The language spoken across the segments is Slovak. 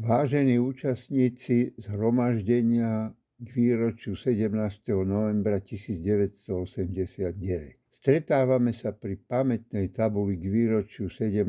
Vážení účastníci zhromaždenia k výročiu 17. novembra 1989. Stretávame sa pri pamätnej tabuli k výročiu 17.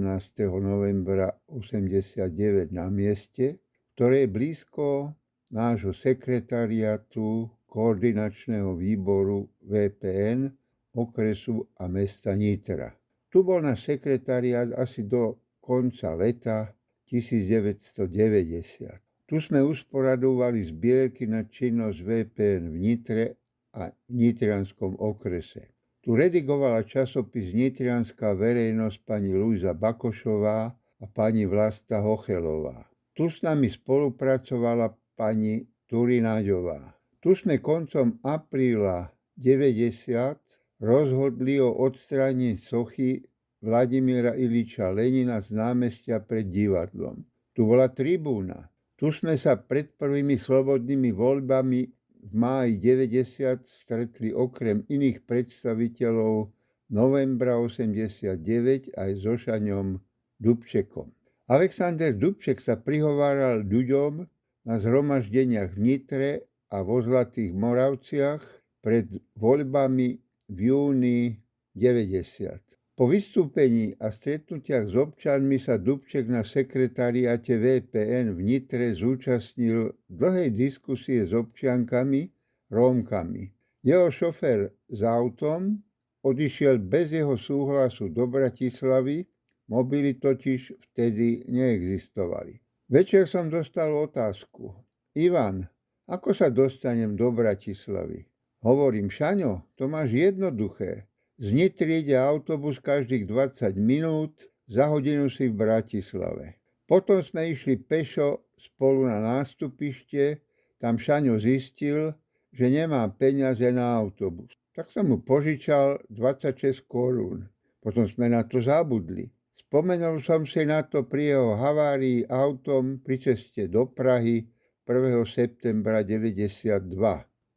novembra 1989 na mieste, ktoré je blízko nášho sekretariátu koordinačného výboru VPN okresu a mesta Nitra. Tu bol náš sekretariát asi do konca leta 1990. Tu sme usporadovali zbierky na činnosť VPN v Nitre a Nitrianskom okrese. Tu redigovala časopis Nitrianská verejnosť pani Luisa Bakošová a pani Vlasta Hochelová. Tu s nami spolupracovala pani Turináďová. Tu sme koncom apríla 90 rozhodli o odstránení sochy Vladimíra Iliča Lenina z námestia pred divadlom. Tu bola tribúna. Tu sme sa pred prvými slobodnými voľbami v máji 90 stretli okrem iných predstaviteľov novembra 89 aj so Šaňom Dubčekom. Alexander Dubček sa prihováral ľuďom na zhromaždeniach v Nitre a vo Zlatých Moravciach pred voľbami v júni 90. Po vystúpení a stretnutiach s občanmi sa Dubček na sekretariáte VPN v Nitre zúčastnil dlhej diskusie s občiankami, Rómkami. Jeho šofér s autom odišiel bez jeho súhlasu do Bratislavy, mobily totiž vtedy neexistovali. Večer som dostal otázku. Ivan, ako sa dostanem do Bratislavy? Hovorím, Šaňo, to máš jednoduché. Z Nitry ide autobus každých 20 minút, za hodinu si v Bratislave. Potom sme išli pešo spolu na nástupište, tam Šaňo zistil, že nemá peniaze na autobus. Tak som mu požičal 26 korún. Potom sme na to zabudli. Spomenul som si na to pri jeho havárii autom pri ceste do Prahy 1. septembra 92.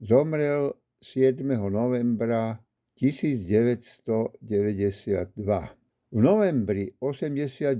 Zomrel 7. novembra 1992. V novembri 89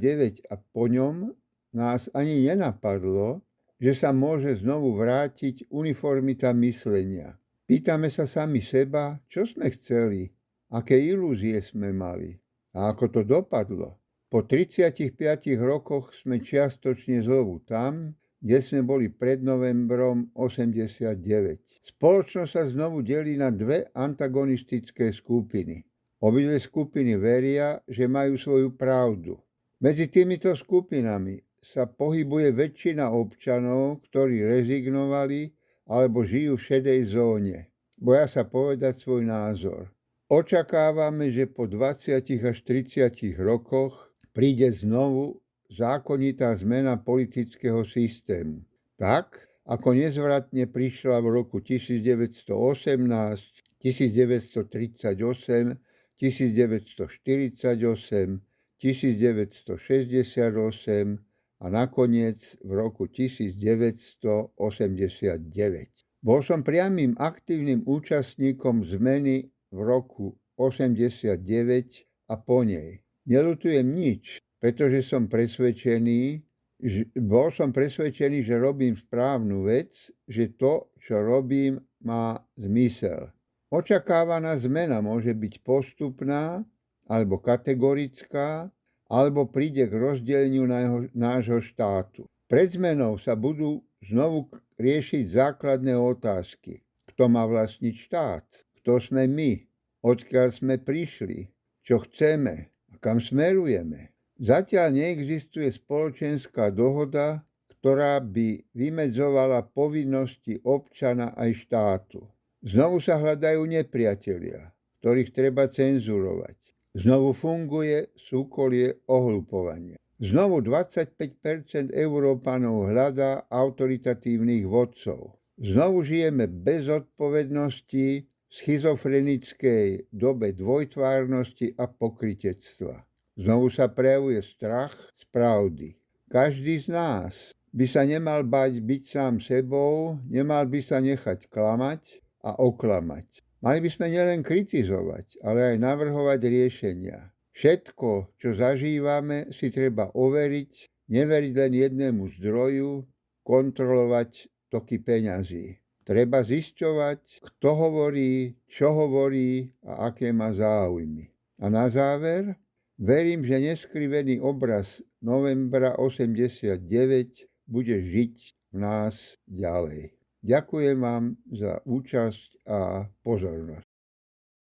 a po ňom nás ani nenapadlo, že sa môže znovu vrátiť uniformita myslenia. Pýtame sa sami seba, čo sme chceli, aké ilúzie sme mali a ako to dopadlo. Po 35 rokoch sme čiastočne znovu tam, kde sme boli pred novembrom 89. Spoločnosť sa znovu delí na dve antagonistické skupiny. Obidve skupiny veria, že majú svoju pravdu. Medzi týmito skupinami sa pohybuje väčšina občanov, ktorí rezignovali alebo žijú v šedej zóne. Boja sa povedať svoj názor. Očakávame, že po 20 až 30 rokoch príde znovu zákonitá zmena politického systému. Tak, ako nezvratne prišla v roku 1918, 1938, 1948, 1968 a nakoniec v roku 1989. Bol som priamym aktívnym účastníkom zmeny v roku 89 a po nej. Neľutujem nič, pretože bol som presvedčený, že robím správnu vec, že to, čo robím, má zmysel. Očakávaná zmena môže byť postupná alebo kategorická, alebo príde k rozdeleniu nášho štátu. Pred zmenou sa budú znovu riešiť základné otázky. Kto má vlastniť štát? Kto sme my? Odkiaľ sme prišli? Čo chceme? A kam smerujeme? Zatiaľ neexistuje spoločenská dohoda, ktorá by vymedzovala povinnosti občana aj štátu. Znovu sa hľadajú nepriatelia, ktorých treba cenzurovať. Znovu funguje súkolie ohlupovania. Znovu 25% Európanov hľadá autoritatívnych vodcov. Znovu žijeme bez odpovednosti v schizofrenickej dobe dvojtvárnosti a pokrytectva. Znovu sa prejavuje strach z pravdy. Každý z nás by sa nemal báť byť sám sebou, nemal by sa nechať klamať a oklamať. Mali by sme nielen kritizovať, ale aj navrhovať riešenia. Všetko, čo zažívame, si treba overiť neveriť len jednému zdroju, kontrolovať toky peňazí. Treba zisťovať, kto hovorí, čo hovorí a aké má záujmy. A na záver, verím, že neskrivený obraz novembra 89 bude žiť v nás ďalej. Ďakujem vám za účasť a pozornosť.